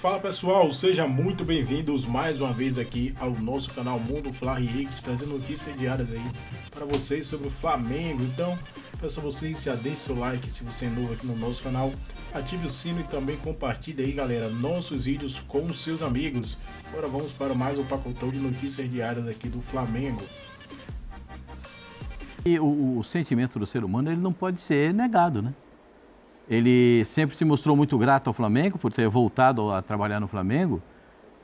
Fala pessoal, sejam muito bem-vindos mais uma vez aqui ao nosso canal Mundo Fla React, trazendo notícias diárias aí para vocês sobre o Flamengo. Então, peço a vocês, já deixe seu like se você é novo aqui no nosso canal, ative o sino e também compartilhe aí, galera, nossos vídeos com os seus amigos. Agora vamos para mais um pacotão de notícias diárias aqui do Flamengo. E o sentimento do ser humano, ele não pode ser negado, né? Ele sempre se mostrou muito grato ao Flamengo por ter voltado a trabalhar no Flamengo,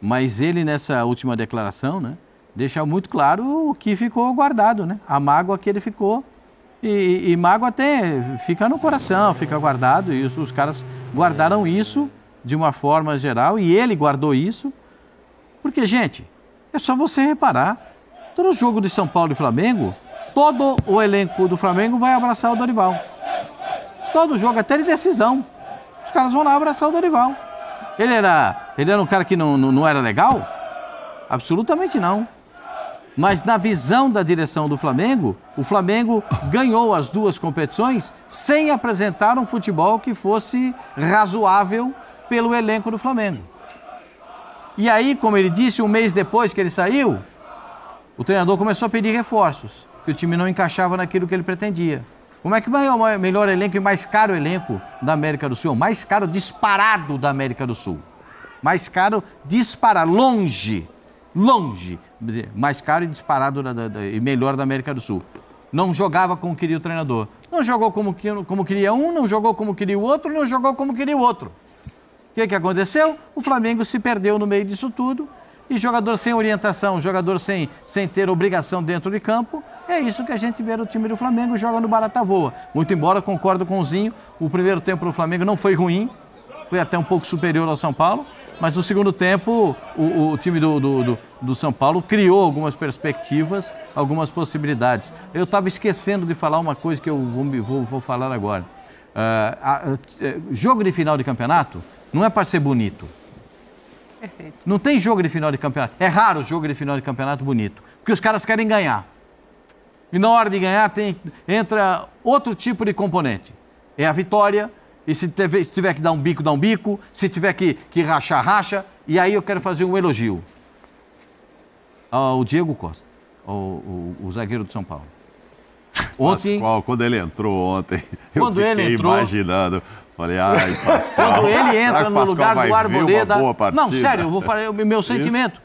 mas ele nessa última declaração, né, deixa muito claro o que ficou guardado, né? A mágoa que ele ficou, e mágoa até fica no coração, fica guardado, e os caras guardaram isso de uma forma geral, e ele guardou isso, porque, gente, é só você reparar, todo jogo de São Paulo e Flamengo, todo o elenco do Flamengo vai abraçar o Dorival. Todo jogo, até de decisão. Os caras vão lá abraçar o Dorival. Ele era um cara que não era legal? Absolutamente não. Mas na visão da direção do Flamengo, o Flamengo ganhou as duas competições sem apresentar um futebol que fosse razoável pelo elenco do Flamengo. E aí, como ele disse, um mês depois que ele saiu, o treinador começou a pedir reforços, que o time não encaixava naquilo que ele pretendia. Como é que vai o melhor elenco e mais caro elenco da América do Sul? Mais caro disparado da América do Sul. Mais caro disparado, longe, mais caro e disparado e melhor da América do Sul. Não jogava como queria o treinador. Não jogou como queria um, não jogou como queria o outro, não jogou como queria o outro. O que aconteceu? O Flamengo se perdeu no meio disso tudo. E jogador sem orientação, jogador sem ter obrigação dentro de campo, é isso que a gente vê no time do Flamengo, joga no barata voa. Muito embora, concordo com o Zinho, o primeiro tempo do Flamengo não foi ruim, foi até um pouco superior ao São Paulo, mas no segundo tempo o time do São Paulo criou algumas perspectivas, algumas possibilidades. Eu estava esquecendo de falar uma coisa que eu vou falar agora. Jogo de final de campeonato não é para ser bonito. Perfeito. Não tem jogo de final de campeonato. É raro o jogo de final de campeonato bonito. Porque os caras querem ganhar. E na hora de ganhar entra outro tipo de componente. É a vitória. E se tiver que dar um bico, dá um bico. Se tiver que rachar, racha. E aí eu quero fazer um elogio ao Diego Costa, o zagueiro do São Paulo. Ontem, Pascoal, quando ele entrou ontem, eu fiquei imaginando. Falei, ai, Pascoal. Quando ele entra no lugar do Arboleda... Não, sério, eu vou falar o meu sentimento.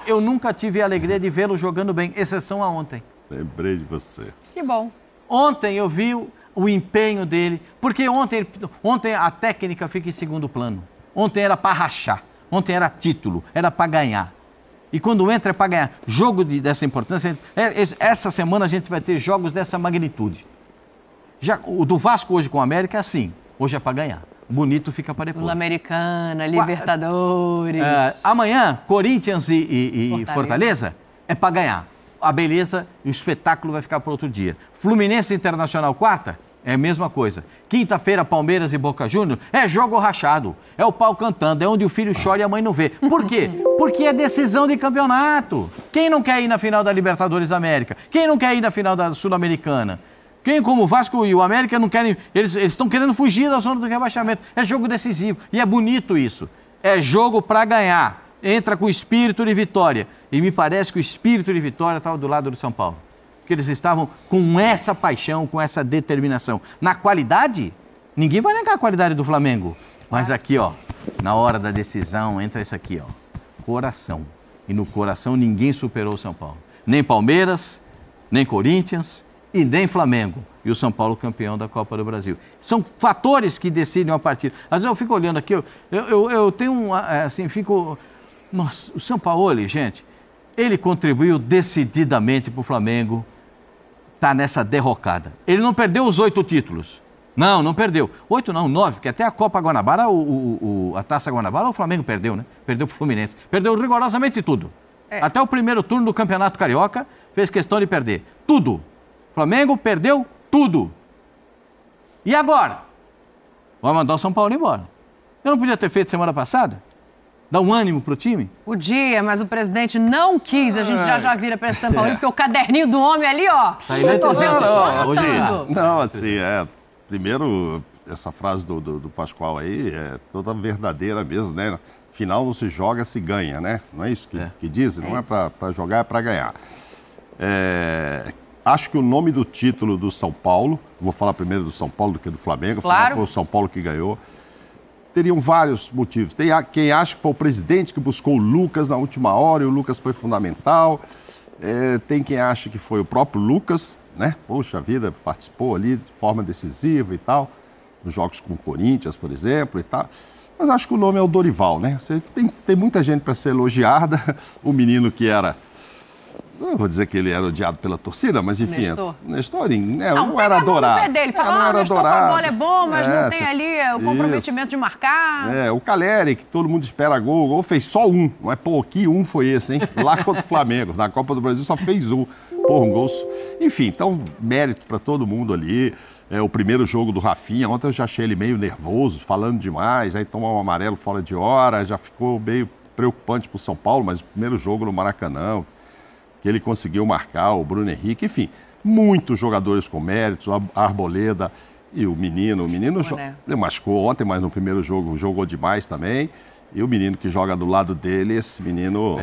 Eu nunca tive a alegria de vê-lo jogando bem, exceção a ontem. Lembrei de você. Que bom. Ontem eu vi o empenho dele, porque ontem a técnica fica em segundo plano. Ontem era para rachar, ontem era título, era para ganhar. E quando entra é para ganhar. Jogo dessa importância, essa semana a gente vai ter jogos dessa magnitude. O do Vasco hoje com o América é assim, hoje é para ganhar. O bonito fica para depois. Sul-Americana, Libertadores. Amanhã, Corinthians e Fortaleza é para ganhar. A beleza e o espetáculo vai ficar para outro dia. Fluminense Internacional quarta é a mesma coisa. Quinta-feira, Palmeiras e Boca Juniors é jogo rachado. É o pau cantando, é onde o filho chora e a mãe não vê. Por quê? Porque é decisão de campeonato. Quem não quer ir na final da Libertadores da América? Quem não quer ir na final da Sul-Americana? Quem, como o Vasco e o América, não querem... Eles estão querendo fugir da zona do rebaixamento. É jogo decisivo. E é bonito isso. É jogo para ganhar. Entra com espírito de vitória. E me parece que o espírito de vitória estava do lado do São Paulo. Porque eles estavam com essa paixão, com essa determinação. Na qualidade, ninguém vai negar a qualidade do Flamengo. Mas aqui, ó, na hora da decisão, entra isso aqui, ó. Coração. E no coração ninguém superou o São Paulo. Nem Palmeiras, nem Corinthians e nem Flamengo. E o São Paulo campeão da Copa do Brasil. São fatores que decidem a partida. Às vezes eu fico olhando aqui, eu tenho assim, fico... Nossa, o São Paulo, gente, ele contribuiu decididamente para o Flamengo estar nessa derrocada. Ele não perdeu os 8 títulos. Não perdeu. 8 não, 9, porque até a Copa Guanabara, a Taça Guanabara, o Flamengo perdeu, né? Perdeu para o Fluminense. Perdeu rigorosamente tudo. Até o primeiro turno do Campeonato Carioca fez questão de perder. Tudo. O Flamengo perdeu tudo. E agora? Vai mandar o São Paulo embora. Eu não podia ter feito semana passada? Dar um ânimo pro time? Podia, mas o presidente não quis. A gente já vira para São Paulo, porque o caderninho do homem ali, ó. Eu tô vendo só anotando. Não, assim, primeiro, essa frase do Pascoal aí é toda verdadeira mesmo, né? final não se joga, se ganha, né? Não é isso que dizem? Não é para jogar, é para ganhar. Acho que o nome do título do São Paulo, vou falar primeiro do São Paulo do que do Flamengo, afinal foi o São Paulo que ganhou, teriam vários motivos. Tem quem acha que foi o presidente que buscou o Lucas na última hora e o Lucas foi fundamental. Tem quem acha que foi o próprio Lucas, né? Poxa vida, participou ali de forma decisiva e tal, nos jogos com o Corinthians, por exemplo, e tal. Mas acho que o nome é o Dorival, né? Tem muita gente para ser elogiada. O menino que era... Não vou dizer que ele era odiado pela torcida, mas enfim... Nestor não era adorado. No pé dele, falava, Nestor com a bola é bom, mas não tem ali o comprometimento de marcar. O Caleri, que todo mundo espera gol. O gol fez só um. Mas, pô, que um foi esse, hein? Lá contra o Flamengo. Na Copa do Brasil só fez um. Pô, um gol... Enfim, então, mérito para todo mundo ali. O primeiro jogo do Rafinha, ontem eu já achei ele meio nervoso, falando demais, aí tomou um amarelo fora de hora, já ficou meio preocupante para o São Paulo, mas o primeiro jogo no Maracanã, que ele conseguiu marcar, o Bruno Henrique, enfim, muitos jogadores com méritos, a Arboleda e o menino machucou ontem, mas no primeiro jogo jogou demais também, e o menino que joga do lado dele, esse menino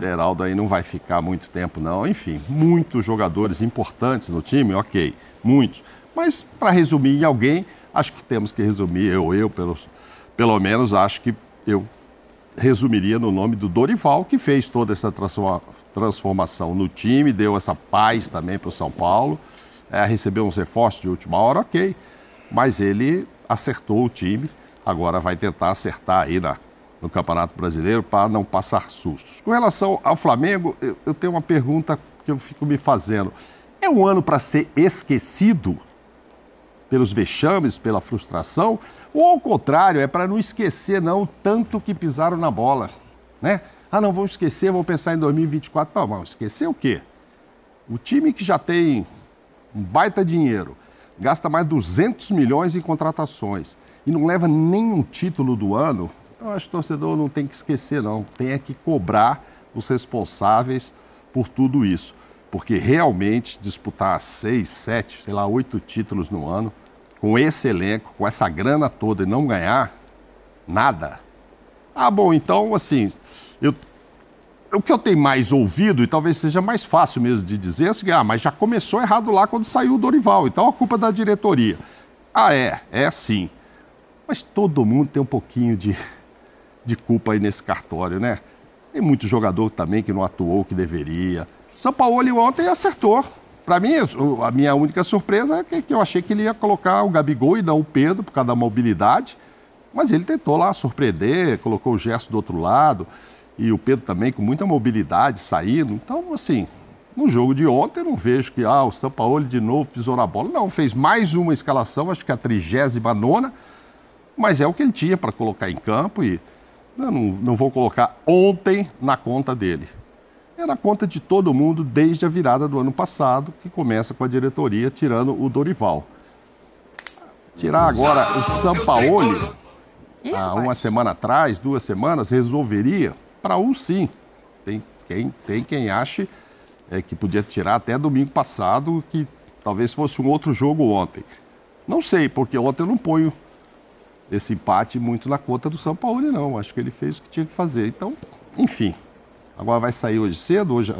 Beraldo aí não vai ficar muito tempo não, enfim, muitos jogadores importantes no time, ok, muitos. Mas, para resumir em alguém, acho que temos que resumir, pelo menos, acho que eu resumiria no nome do Dorival, que fez toda essa transformação no time, deu essa paz também para o São Paulo, recebeu uns reforços de última hora, ok, mas ele acertou o time, agora vai tentar acertar aí no Campeonato Brasileiro para não passar sustos. Com relação ao Flamengo, eu tenho uma pergunta que eu fico me fazendo. É um ano para ser esquecido? Pelos vexames, pela frustração, ou ao contrário, é para não esquecer não, tanto que pisaram na bola, né? Não, vamos esquecer, vamos pensar em 2024. Não, vamos esquecer o quê? O time que já tem um baita dinheiro, gasta mais 200 milhões em contratações e não leva nenhum título do ano, eu acho que o torcedor não tem que esquecer não, tem que cobrar os responsáveis por tudo isso. Porque realmente disputar 6, 7, 8 títulos no ano, com esse elenco, com essa grana toda e não ganhar nada. Bom, então, assim, o que eu tenho mais ouvido, e talvez seja mais fácil mesmo de dizer, é assim, mas já começou errado lá quando saiu o Dorival, então a culpa é da diretoria. É sim. Mas todo mundo tem um pouquinho de culpa aí nesse cartório, né? Tem muito jogador também que não atuou o que deveria. São Paulo ontem acertou. Para mim, a minha única surpresa é que eu achei que ele ia colocar o Gabigol e não o Pedro, por causa da mobilidade. Mas ele tentou lá surpreender, colocou o Gerson do outro lado. E o Pedro também com muita mobilidade, saindo. Então, assim, no jogo de ontem eu não vejo que o São Paulo de novo pisou na bola. Não, fez mais uma escalação, acho que a 39ª. Mas é o que ele tinha para colocar em campo e eu não vou colocar ontem na conta dele. É na conta de todo mundo desde a virada do ano passado, que começa com a diretoria tirando o Dorival. Tirar agora o Sampaoli, há uma semana atrás, 2 semanas, resolveria? Para sim. Tem quem ache que podia tirar até domingo passado, que talvez fosse um outro jogo ontem. Não sei, porque ontem eu não ponho esse empate muito na conta do Sampaoli, não. Acho que ele fez o que tinha que fazer. Então, enfim. Agora vai sair hoje cedo, hoje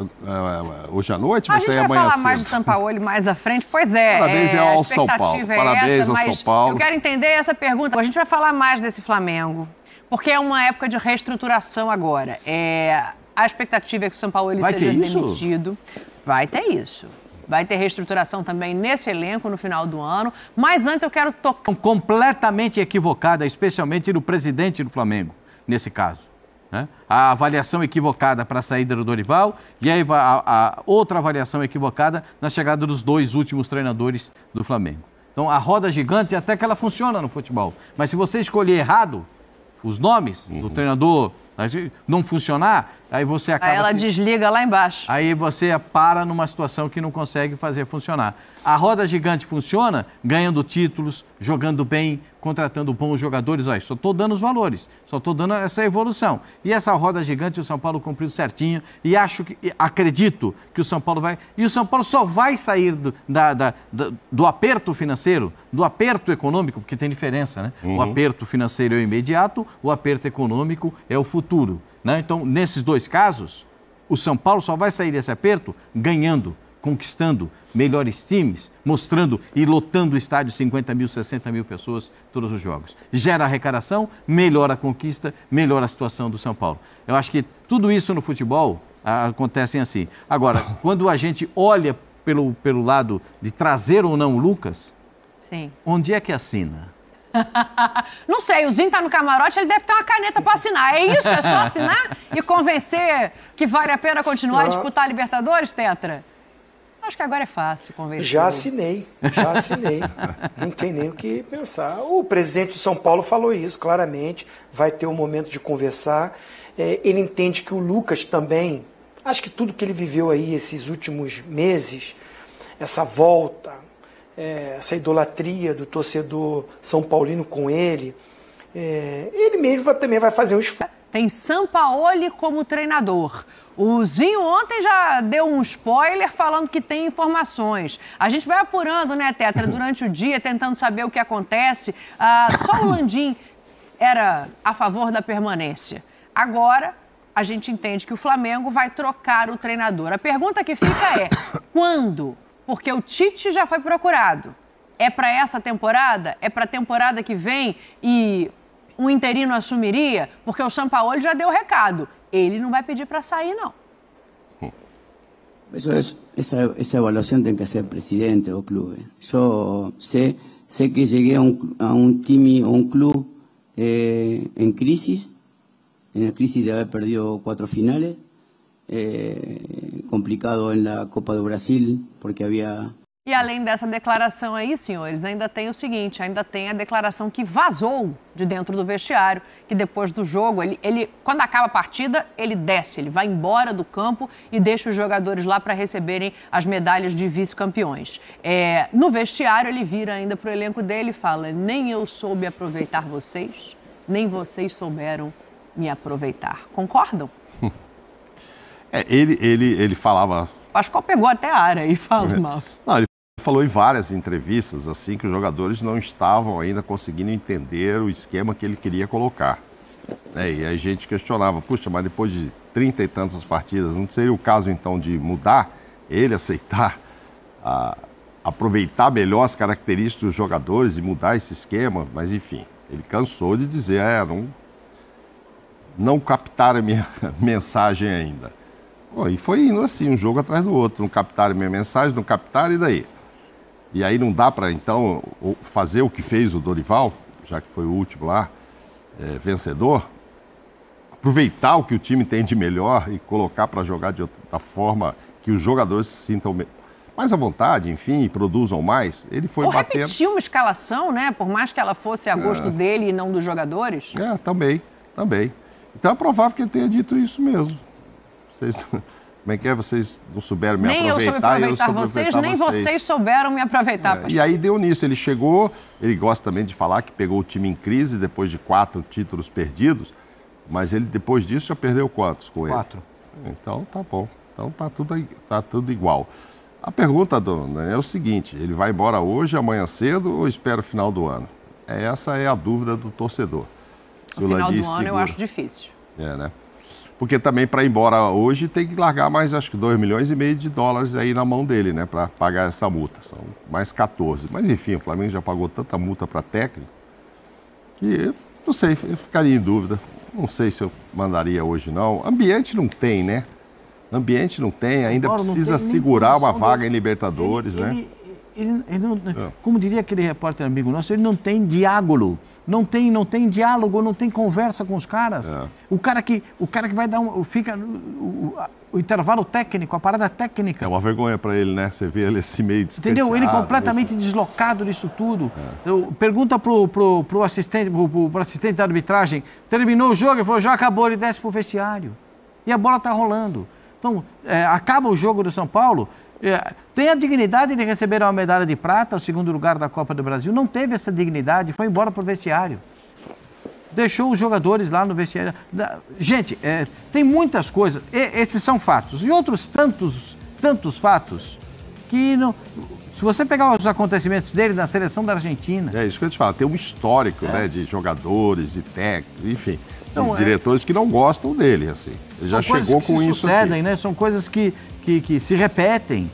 à noite, vai sair amanhã cedo. A gente vai falar mais de Sampaoli mais à frente, pois é. Parabéns ao São Paulo. Parabéns ao São Paulo. Eu quero entender essa pergunta. A gente vai falar mais desse Flamengo, porque é uma época de reestruturação agora. A expectativa é que o Sampaoli seja demitido. Vai ter isso. Vai ter reestruturação também nesse elenco no final do ano. Mas antes eu quero tocar... Completamente equivocada, especialmente no presidente do Flamengo, nesse caso. A avaliação equivocada para a saída do Dorival e aí a outra avaliação equivocada na chegada dos 2 últimos treinadores do Flamengo. Então, a roda gigante até que ela funciona no futebol. Mas se você escolher errado os nomes do treinador Não funcionar, aí você acaba... Aí ela desliga lá embaixo. Aí você para numa situação que não consegue fazer funcionar. A roda gigante funciona ganhando títulos, jogando bem, contratando bons jogadores. Olha, só estou dando os valores, só estou dando essa evolução. E essa roda gigante o São Paulo cumpriu certinho e acredito que o São Paulo vai... E o São Paulo só vai sair do aperto financeiro, do aperto econômico, porque tem diferença, né? O aperto financeiro é o imediato, o aperto econômico é o futuro. Né? Então, nesses dois casos, o São Paulo só vai sair desse aperto ganhando, conquistando melhores times, mostrando e lotando o estádio 50 mil, 60 mil pessoas todos os jogos. Gera arrecadação, melhora a conquista, melhora a situação do São Paulo. Eu acho que tudo isso no futebol acontece assim. Agora, quando a gente olha pelo lado de trazer ou não o Lucas, sim. Onde é que assina? Não sei, o Zinho tá no camarote, ele deve ter uma caneta para assinar. É isso? É só assinar e convencer que vale a pena continuar a disputar a Libertadores, Tetra? Acho que agora é fácil convencer. Já assinei. Não tem nem o que pensar. O presidente do São Paulo falou isso claramente, vai ter um momento de conversar. Ele entende que o Lucas também, acho que tudo que ele viveu aí esses últimos meses, essa volta, essa idolatria do torcedor são paulino com ele, ele mesmo também vai fazer um esforço. Tem Sampaoli como treinador. O Zinho ontem já deu um spoiler falando que tem informações. A gente vai apurando, né, Tetra, durante o dia, tentando saber o que acontece. Só o Landim era a favor da permanência. Agora, a gente entende que o Flamengo vai trocar o treinador. A pergunta que fica é, quando? Porque o Tite já foi procurado. É para essa temporada? É para a temporada que vem e um interino assumiria? Porque o Sampaoli já deu o recado. Ele não vai pedir para sair, não. Esa evaluación tem que hacer el presidente o club. Yo sé que llegué a un time, a un club en crisis, en la crisis de haber perdido 4 finales, complicado en la Copa do Brasil, porque había... E além dessa declaração aí, senhores, ainda tem o seguinte, ainda tem a declaração que vazou de dentro do vestiário, que depois do jogo, ele quando acaba a partida, ele desce, ele vai embora do campo e deixa os jogadores lá para receberem as medalhas de vice-campeões. No vestiário, ele vira ainda para o elenco dele e fala, nem eu soube aproveitar vocês, nem vocês souberam me aproveitar. Concordam? Ele falava... Acho que pegou até a área e fala mal. Não, ele falou em várias entrevistas assim que os jogadores não estavam ainda conseguindo entender o esquema que ele queria colocar. E aí a gente questionava, puxa, mas depois de 30 e tantas partidas, não seria o caso então de mudar, ele aceitar, aproveitar melhor as características dos jogadores e mudar esse esquema? Mas enfim, ele cansou de dizer, não captaram a minha mensagem ainda. E foi indo assim, um jogo atrás do outro, não captaram a minha mensagem, não captaram, e daí? E aí não dá para, então, fazer o que fez o Dorival, já que foi o último lá, vencedor, aproveitar o que o time tem de melhor e colocar para jogar de outra forma que os jogadores se sintam mais à vontade, enfim, e produzam mais. Ele foi batendo... repetir uma escalação, né? Por mais que ela fosse a gosto dele e não dos jogadores. Também. Então é provável que ele tenha dito isso mesmo. Como é que é? Vocês não souberam me aproveitar. Nem eu soube aproveitar vocês, nem vocês souberam me aproveitar. E aí deu nisso, ele chegou, ele gosta também de falar que pegou o time em crise depois de 4 títulos perdidos, mas ele depois disso já perdeu quantos com ele? 4. Então tá bom, então tá tudo igual. A pergunta é o seguinte, ele vai embora hoje, amanhã cedo ou espera o final do ano? Essa é a dúvida do torcedor. No final do ano eu acho difícil. Né? Porque também para ir embora hoje tem que largar mais, acho que $2,5 milhões aí na mão dele, né? Para pagar essa multa. São mais 14. Mas enfim, o Flamengo já pagou tanta multa para técnico que, não sei, eu ficaria em dúvida. Não sei se eu mandaria hoje não. Ambiente não tem, né? Ambiente não tem, ainda precisa segurar uma vaga em Libertadores, né? Como diria aquele repórter amigo nosso, ele não tem diálogo Não tem diálogo, não tem conversa com os caras. O cara que vai dar fica o intervalo técnico, a parada técnica. É uma vergonha para ele, né? Você vê ele assim meio descansado. Entendeu? Ele completamente deslocado disso tudo. Pergunta pro assistente da arbitragem, terminou o jogo, ele falou, já acabou, ele desce pro vestiário. E a bola tá rolando. Então, acaba o jogo do São Paulo, tem a dignidade de receber uma medalha de prata, o segundo lugar da Copa do Brasil, não teve essa dignidade, foi embora pro vestiário. Deixou os jogadores lá no vestiário. Gente, tem muitas coisas, esses são fatos. E outros tantos fatos que não... Se você pegar os acontecimentos dele na seleção da Argentina... É isso que eu te falo, tem um histórico, né, de jogadores e técnicos, enfim, então, diretores que não gostam dele, assim. Ele já chegou com isso sucedem, né? São coisas que se repetem.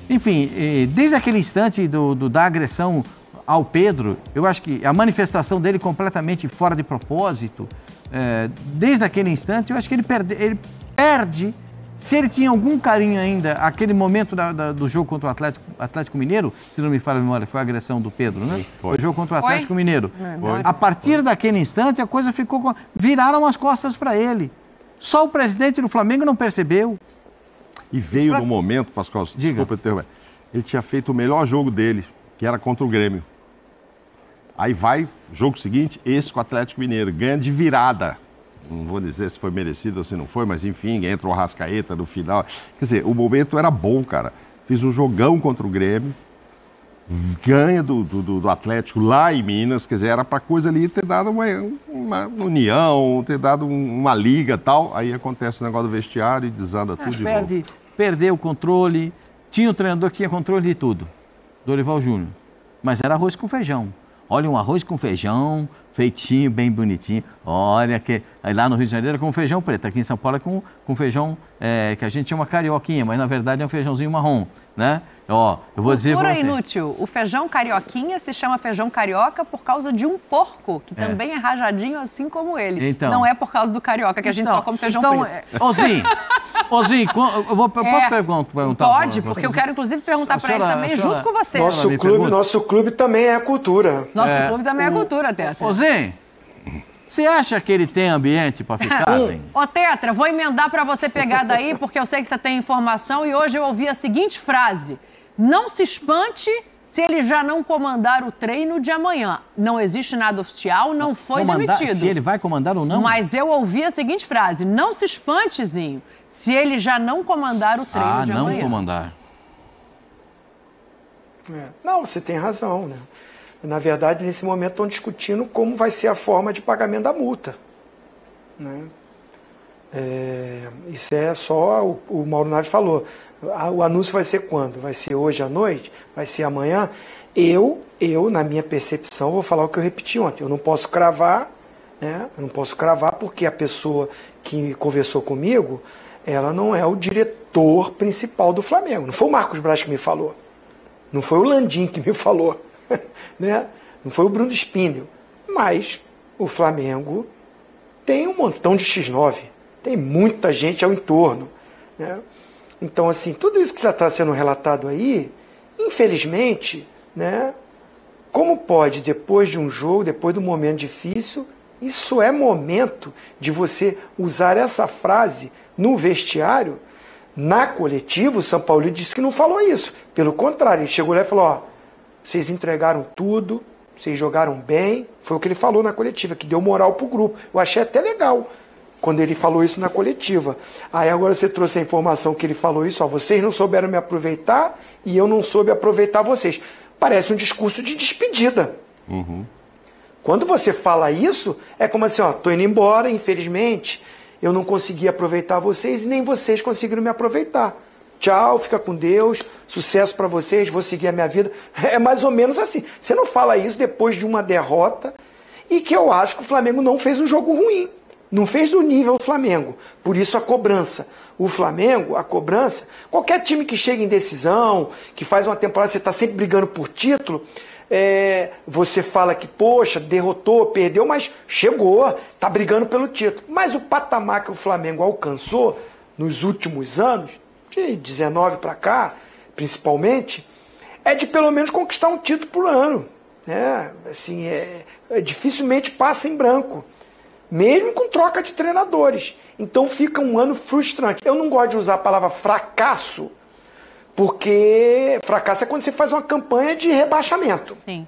Enfim, desde aquele instante da agressão ao Pedro, eu acho que a manifestação dele completamente fora de propósito, desde aquele instante, eu acho que ele perde. Se ele tinha algum carinho ainda, aquele momento do jogo contra o Atlético Mineiro, se não me falha a memória, foi a agressão do Pedro, né? Foi o jogo contra o Atlético Mineiro. A partir daquele instante, a coisa ficou... Viraram as costas para ele. Só o presidente do Flamengo não percebeu. E veio no momento, Pascoal, desculpa interromper, ele tinha feito o melhor jogo dele, que era contra o Grêmio. Aí vai, jogo seguinte, esse com o Atlético Mineiro, ganha de virada. Não vou dizer se foi merecido ou se não foi, mas enfim, entra o Arrascaeta no final. Quer dizer, o momento era bom, cara. Fiz um jogão contra o Grêmio, ganha do Atlético lá em Minas, quer dizer, era pra coisa ali ter dado uma união, ter dado uma liga e tal. Aí acontece o negócio do vestiário e desanda tudo de novo. Perdeu o controle, tinha um treinador que tinha controle de tudo, Dorival Júnior, mas era arroz com feijão. Olha, um arroz com feijão, feitinho, bem bonitinho. Olha, aí lá no Rio de Janeiro é com feijão preto. Aqui em São Paulo é com feijão que a gente chama carioquinha, mas na verdade é um feijãozinho marrom, né? Ó, eu vou dizer pra você. Inútil, o feijão carioquinha se chama feijão carioca por causa de um porco, que também é rajadinho assim como ele. Então, não é por causa do carioca, que a gente só come feijão preto. Ozinho, posso perguntar? Pode, porque eu quero inclusive perguntar para ele também, junto com você. Nosso clube também é cultura. Nosso clube também é cultura, Tetra. Ozinho, você acha que ele tem ambiente para ficar assim? Ô, Tetra, vou emendar para você pegar daí, porque eu sei que você tem informação e hoje eu ouvi a seguinte frase: não se espante se ele já não comandar o treino de amanhã. Não existe nada oficial, não foi demitido. Se ele vai comandar ou não? Mas eu ouvi a seguinte frase: não se espante, Zinho, se ele já não comandar o treino de amanhã. Não comandar. Não, você tem razão, né? Na verdade, nesse momento estão discutindo como vai ser a forma de pagamento da multa, né? Isso é só, o Mauro Naves falou, o anúncio vai ser quando? Vai ser hoje à noite? Vai ser amanhã? Eu, na minha percepção, vou falar o que eu repeti ontem, eu não posso cravar, né? Eu não posso cravar porque a pessoa que conversou comigo, ela não é o diretor principal do Flamengo, não foi o Marcos Braz que me falou, não foi o Landim que me falou, né? Não foi o Bruno Spindel, mas o Flamengo tem um montão de X9, tem muita gente ao entorno, né? Então, assim, tudo isso que já está sendo relatado aí, infelizmente, né? Como pode, depois de um jogo, depois de um momento difícil, isso é momento de você usar essa frase no vestiário. Na coletiva, o São Paulo disse que não falou isso, pelo contrário, ele chegou lá e falou, ó, vocês entregaram tudo, vocês jogaram bem. Foi o que ele falou na coletiva, que deu moral pro grupo. Eu achei até legal quando ele falou isso na coletiva. Aí agora você trouxe a informação que ele falou isso, ó, vocês não souberam me aproveitar e eu não soube aproveitar vocês. Parece um discurso de despedida. Uhum. Quando você fala isso, é como assim, ó, tô indo embora, infelizmente, eu não consegui aproveitar vocês e nem vocês conseguiram me aproveitar. Tchau, fica com Deus, sucesso para vocês, vou seguir a minha vida. É mais ou menos assim. Você não fala isso depois de uma derrota e que eu acho que o Flamengo não fez um jogo ruim. Não fez do nível Flamengo. Por isso a cobrança. O Flamengo, a cobrança, qualquer time que chega em decisão, que faz uma temporada, você está sempre brigando por título, você fala que, poxa, derrotou, perdeu, mas chegou, está brigando pelo título. Mas o patamar que o Flamengo alcançou nos últimos anos, de 19 para cá, principalmente, é de pelo menos conquistar um título por ano. Assim, dificilmente passa em branco, mesmo com troca de treinadores. Então fica um ano frustrante. Eu não gosto de usar a palavra fracasso, porque fracasso é quando você faz uma campanha de rebaixamento. Sim.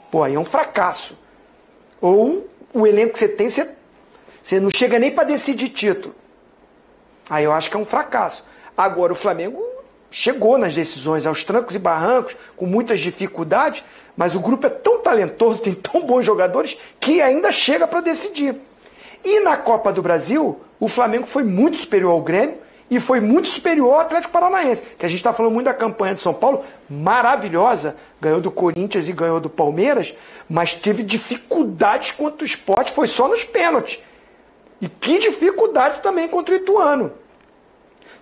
Pô, aí é um fracasso. Ou o elenco que você tem, você não chega nem para decidir título. Aí eu acho que é um fracasso. Agora o Flamengo chegou nas decisões, aos trancos e barrancos, com muitas dificuldades, mas o grupo é tão talentoso, tem tão bons jogadores, que ainda chega para decidir. E na Copa do Brasil, o Flamengo foi muito superior ao Grêmio e foi muito superior ao Atlético Paranaense, que a gente está falando muito da campanha do São Paulo, maravilhosa, ganhou do Corinthians e ganhou do Palmeiras, mas teve dificuldades contra o Sport, foi só nos pênaltis. E que dificuldade também contra o Ituano.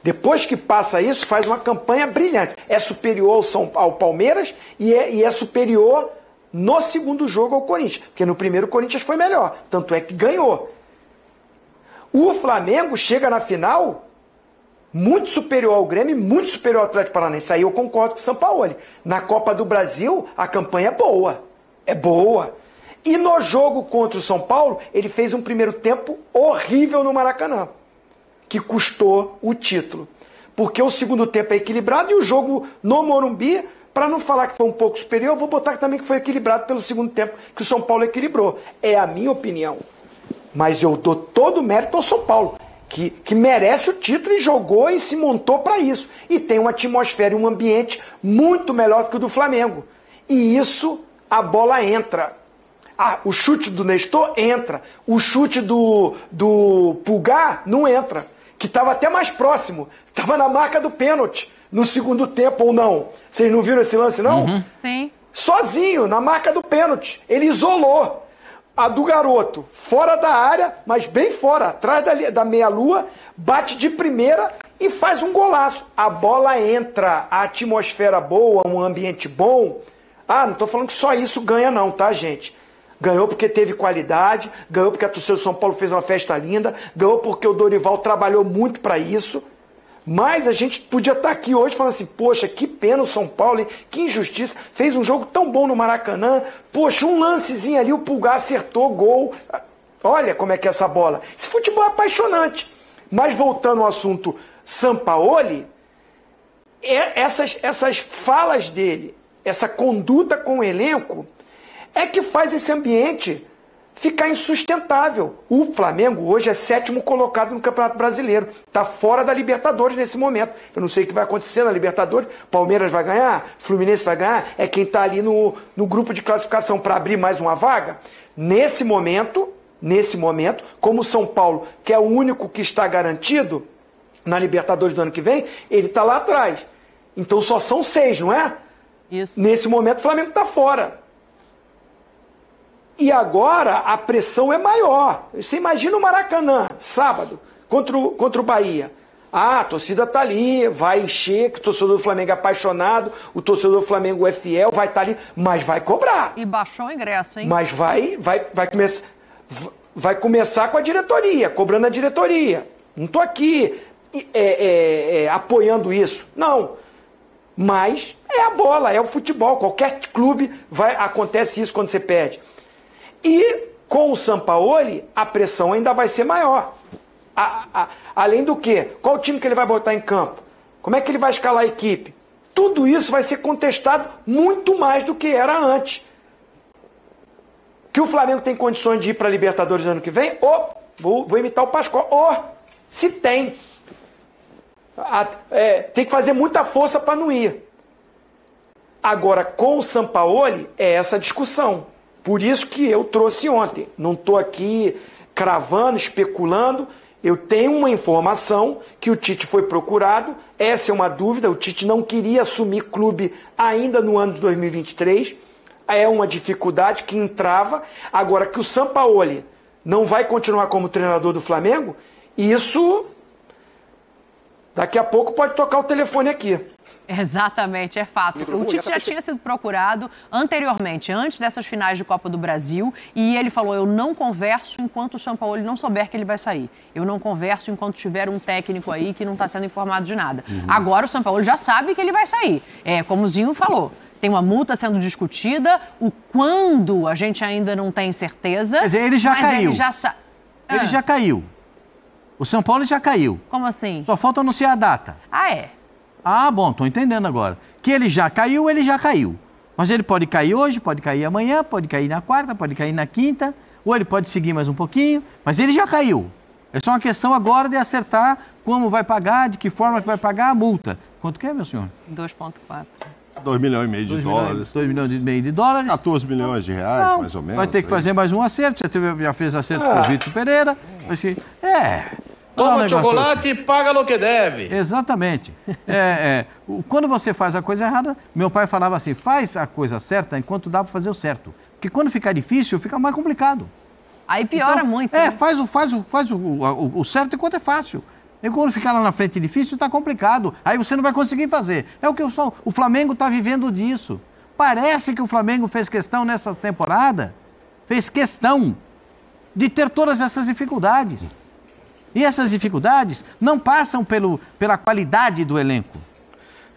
Depois que passa isso, faz uma campanha brilhante. É superior ao Palmeiras e é superior no segundo jogo ao Corinthians, porque no primeiro o Corinthians foi melhor, tanto é que ganhou. O Flamengo chega na final muito superior ao Grêmio, muito superior ao Atlético Paranaense. Aí eu concordo com o Sampaoli. Na Copa do Brasil, a campanha é boa. É boa. E no jogo contra o São Paulo, ele fez um primeiro tempo horrível no Maracanã, que custou o título. Porque o segundo tempo é equilibrado e o jogo no Morumbi, para não falar que foi um pouco superior, eu vou botar também que foi equilibrado pelo segundo tempo, que o São Paulo equilibrou. É a minha opinião. Mas eu dou todo o mérito ao São Paulo, que merece o título e jogou e se montou para isso. E tem uma atmosfera e um ambiente muito melhor do que o do Flamengo. E isso, a bola entra. O chute do Nestor entra. O chute do Pulgar não entra. Que estava até mais próximo. Estava na marca do pênalti no segundo tempo, ou não. Vocês não viram esse lance, não? Uhum. Sim. Sozinho, na marca do pênalti. Ele isolou a do garoto, fora da área, mas bem fora, atrás da meia-lua, bate de primeira e faz um golaço. A bola entra, a atmosfera boa, um ambiente bom. Não tô falando que só isso ganha não, tá, gente? Ganhou porque teve qualidade, ganhou porque a torcida do São Paulo fez uma festa linda, ganhou porque o Dorival trabalhou muito para isso. Mas a gente podia estar aqui hoje falando assim, poxa, que pena o São Paulo, hein? Que injustiça, fez um jogo tão bom no Maracanã, poxa, um lancezinho ali, o Pulgar acertou, gol. Olha como é que é essa bola. Esse futebol é apaixonante. Mas voltando ao assunto Sampaoli, essas falas dele, essa conduta com o elenco, é que faz esse ambiente ficar insustentável. O Flamengo hoje é 7º colocado no Campeonato Brasileiro. Está fora da Libertadores nesse momento. Eu não sei o que vai acontecer na Libertadores. Palmeiras vai ganhar, Fluminense vai ganhar. É quem está ali no grupo de classificação para abrir mais uma vaga. Nesse momento, como o São Paulo, que é o único que está garantido na Libertadores do ano que vem, ele está lá atrás. Então só são 6, não é? Isso. Nesse momento o Flamengo está fora. E agora a pressão é maior. Você imagina o Maracanã, sábado, contra o Bahia. A torcida tá ali, vai encher, que o torcedor do Flamengo é apaixonado, o torcedor do Flamengo é fiel, vai estar ali, mas vai cobrar. E baixou o ingresso, hein? Mas vai começar com a diretoria, cobrando a diretoria. Não tô aqui apoiando isso. Não. Mas é a bola, é o futebol. Qualquer clube acontece isso quando você perde. E com o Sampaoli, a pressão ainda vai ser maior. Além do que? Qual time que ele vai botar em campo? Como é que ele vai escalar a equipe? Tudo isso vai ser contestado muito mais do que era antes. Que o Flamengo tem condições de ir para a Libertadores ano que vem? Vou imitar o Pascoal. Se tem. Tem que fazer muita força para não ir. Agora, com o Sampaoli, é essa discussão. Por isso que eu trouxe ontem. Não estou aqui cravando, especulando. Eu tenho uma informação que o Tite foi procurado. Essa é uma dúvida. O Tite não queria assumir clube ainda no ano de 2023. É uma dificuldade que entrava. Agora, que o Sampaoli não vai continuar como treinador do Flamengo, isso daqui a pouco pode tocar o telefone aqui. Exatamente, é fato. O Tite já tinha sido procurado anteriormente, antes dessas finais de Copa do Brasil, e ele falou, eu não converso enquanto o Sampaoli não souber que ele vai sair. Eu não converso enquanto tiver um técnico aí que não está sendo informado de nada. Agora o Sampaoli já sabe que ele vai sair. Como o Zinho falou, tem uma multa sendo discutida, o quando a gente ainda não tem certeza. Quer dizer, ele já caiu. Ele já caiu. O São Paulo já caiu. Como assim? Só falta anunciar a data. Ah, é? Ah, bom, tô entendendo agora. Que ele já caiu, ele já caiu. Mas ele pode cair hoje, pode cair amanhã, pode cair na quarta, pode cair na quinta, ou ele pode seguir mais um pouquinho, mas ele já caiu. É só uma questão agora de acertar como vai pagar, de que forma que vai pagar a multa. Quanto que é, meu senhor? 2,4. 2,5 milhões de dólares. 2,5 milhões de dólares. 14 milhões de reais, Não, mais ou menos. vai ter que fazer mais um acerto. Já fez acerto com o Vitor Pereira. Assim, toma chocolate e paga o que deve. Exatamente. Quando você faz a coisa errada, meu pai falava assim, faz a coisa certa enquanto dá para fazer o certo. Porque quando ficar difícil, fica mais complicado. Aí piora então, muito. Né? Faz o certo enquanto é fácil. E quando ficar lá na frente difícil, está complicado. Aí você não vai conseguir fazer. É o que o Flamengo está vivendo disso. Parece que o Flamengo fez questão nessa temporada, fez questão de ter todas essas dificuldades. E essas dificuldades não passam pela qualidade do elenco.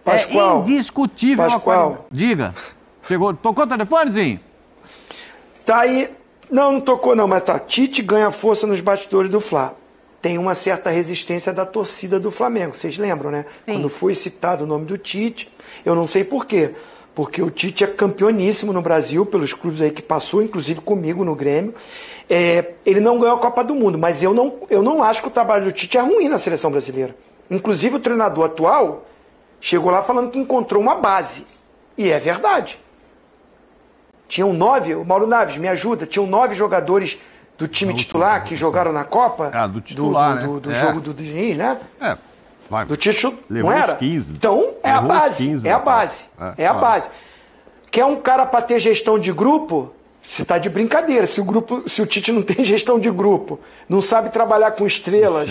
Pascoal, é indiscutível a qualidade. Diga. Chegou, tocou o telefonezinho? Tá aí. Não tocou não, mas tá. Tite ganha força nos bastidores do Fla. Tem uma certa resistência da torcida do Flamengo. Vocês lembram, né? Sim. Quando foi citado o nome do Tite, eu não sei por quê. Porque o Tite é campeoníssimo no Brasil, pelos clubes aí que passou, inclusive comigo no Grêmio. Ele não ganhou a Copa do Mundo, mas eu não acho que o trabalho do Tite é ruim na seleção brasileira. Inclusive o treinador atual chegou lá falando que encontrou uma base. E é verdade. Tinham 9, o Mauro Naves, me ajuda, tinham 9 jogadores do time titular que jogaram na Copa. Do titular, do jogo do Diniz, né? Vai. Do Tite levou não era? Os 15. Então é a base. 15, é a base. É a base. Quer um cara para ter gestão de grupo? Você tá de brincadeira. Se o Tite não tem gestão de grupo, não sabe trabalhar com estrelas,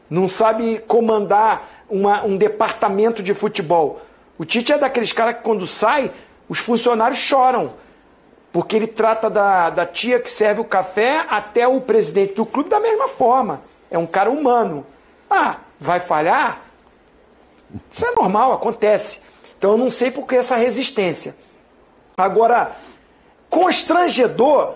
não sabe comandar um departamento de futebol. O Tite é daqueles caras que quando sai, os funcionários choram. Porque ele trata da tia que serve o café até o presidente do clube da mesma forma. É um cara humano. Vai falhar? Isso é normal, acontece. Então eu não sei por que essa resistência. Agora, constrangedor,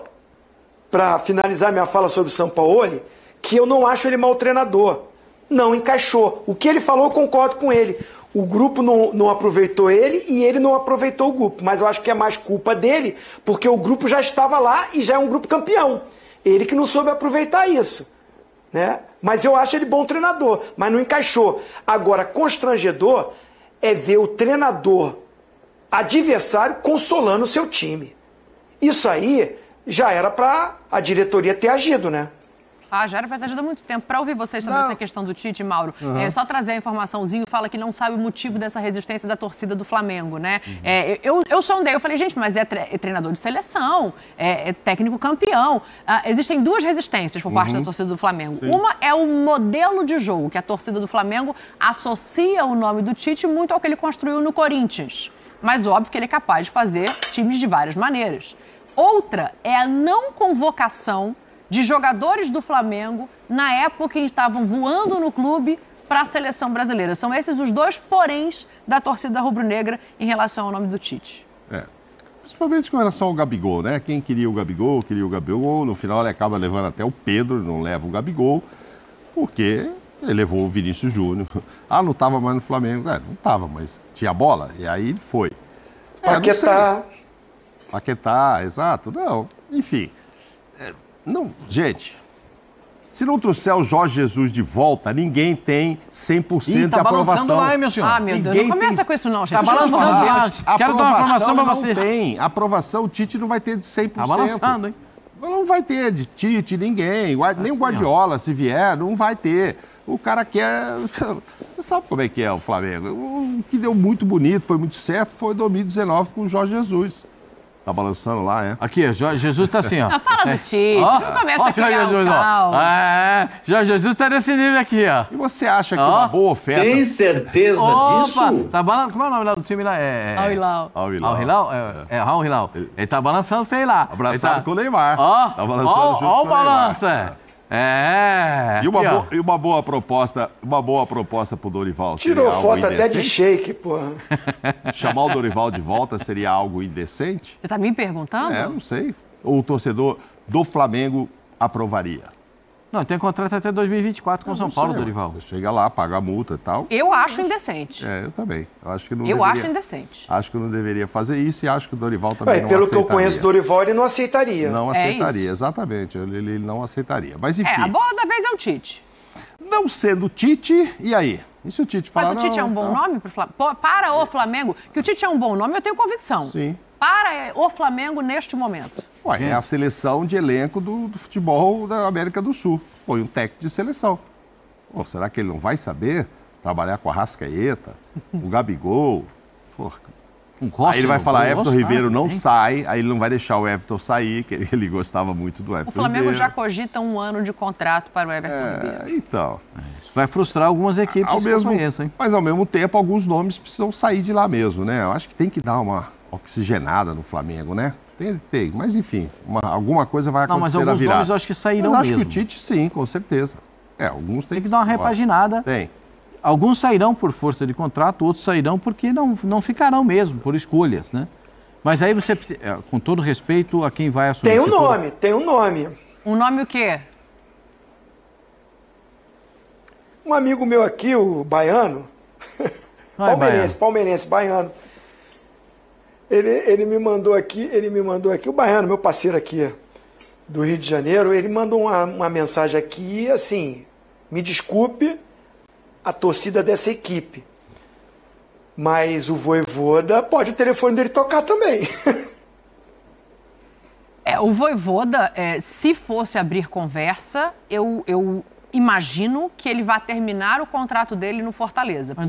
para finalizar minha fala sobre o Sampaoli, que eu não acho ele mau treinador. Não encaixou. O que ele falou, eu concordo com ele. O grupo não aproveitou ele e ele não aproveitou o grupo. Mas eu acho que é mais culpa dele, porque o grupo já estava lá e já é um grupo campeão. Ele que não soube aproveitar isso. Né? Mas eu acho ele bom treinador, mas não encaixou. Agora, constrangedor é ver o treinador adversário consolando o seu time. Isso aí já era para a diretoria ter agido, né? Já era para ter agido há muito tempo. Para ouvir vocês sobre essa questão do Tite, Mauro, só trazer a informaçãozinho, fala que não sabe o motivo dessa resistência da torcida do Flamengo, né? Eu sondei, eu falei, gente, mas é treinador de seleção, é técnico campeão. Existem duas resistências por parte da torcida do Flamengo. Sim. Uma é o modelo de jogo, que a torcida do Flamengo associa o nome do Tite muito ao que ele construiu no Corinthians. Mas óbvio que ele é capaz de fazer times de várias maneiras. Outra é a não convocação de jogadores do Flamengo na época em que estavam voando no clube para a seleção brasileira. São esses os dois poréns da torcida rubro-negra em relação ao nome do Tite. Principalmente com relação ao Gabigol, né? Quem queria o Gabigol, no final ele acaba levando até o Pedro, não leva o Gabigol, porque ele levou o Vinícius Júnior. Não estava mais no Flamengo. Não estava, mas tinha bola, e aí ele foi. Paquetá, exato. Não, enfim. Não, gente, se não trouxer o Jorge Jesus de volta, ninguém tem 100% de aprovação. Lá, hein, meu senhor? Meu Deus, não começa com isso não, gente. Tá balançando lá. Quero dar uma informação pra você. Não tem. Aprovação, o Tite não vai ter de 100%. Tá balançando, hein? Não vai ter de Tite, ninguém. Nem o Guardiola, se vier, não vai ter. O cara quer... Você sabe como é que é o Flamengo. O que deu muito bonito, foi muito certo, foi 2019 com o Jorge Jesus. Tá balançando lá, é? Aqui, Jorge Jesus tá assim, ó. Não, fala do Tite, não começa a criar Jesus, o caos. Jorge Jesus tá nesse nível aqui, ó. E você acha que uma boa oferta... Tem certeza disso? Tá balançando, como é o nome lá do time lá? Al Hilal. Al Hilal? Al Hilal. Ele tá balançando feio lá. Abraçado com o Neymar. Ó, tá balançando junto ó o com o Neymar. balanço, É. E uma boa proposta pro Dorival. Tirou foto até de shake, porra. Chamar o Dorival de volta seria algo indecente? Você tá me perguntando? Não sei. Ou o torcedor do Flamengo aprovaria? Não, tem contrato até 2024 com o São Paulo, Dorival. Você chega lá, paga a multa e tal. Eu acho indecente. Eu também. Acho indecente. Acho que não deveria fazer isso e acho que o Dorival também não pelo aceitaria. que eu conheço o Dorival, ele não aceitaria. Não aceitaria, exatamente. Ele não aceitaria. Mas enfim. A bola da vez é o Tite. Não sendo Tite, e aí? E se o Tite falar... Mas o Tite é um bom nome pro Flamengo? Para o Flamengo, que o Tite é um bom nome, eu tenho convicção. Sim. Para o Flamengo neste momento. É a seleção de elenco do futebol da América do Sul. Põe um técnico de seleção. Será que ele não vai saber trabalhar com a Arrascaeta, o Gabigol? Aí ele vai falar, Everton Ribeiro não sai, aí ele não vai deixar o Everton sair, que ele gostava muito do Everton Ribeiro. O Flamengo já cogita 1 ano de contrato para o Everton Ribeiro. Então... Isso vai frustrar algumas equipes que eu conheço, hein? Mas ao mesmo tempo, alguns nomes precisam sair de lá mesmo, né? Eu acho que tem que dar uma oxigenada no Flamengo, né? Tem. Mas enfim, alguma coisa vai acontecer na virada. Não, mas alguns nomes eu acho que sairão mesmo. Eu acho que o Tite, sim, com certeza. Alguns tem que dar uma repaginada. Tem. Alguns sairão por força de contrato, outros sairão porque não ficarão mesmo, por escolhas, né? Mas aí você, com todo respeito a quem vai assumir... Tem um nome. Um nome o quê? Um amigo meu aqui, o Baiano, palmeirense, Baiano, ele me mandou aqui, o Baiano, meu parceiro aqui do Rio de Janeiro, ele mandou uma mensagem aqui, assim, me desculpe a torcida dessa equipe, mas o Vojvoda pode o telefone dele tocar também. O Vojvoda, se fosse abrir conversa, eu imagino que ele vai terminar o contrato dele no Fortaleza.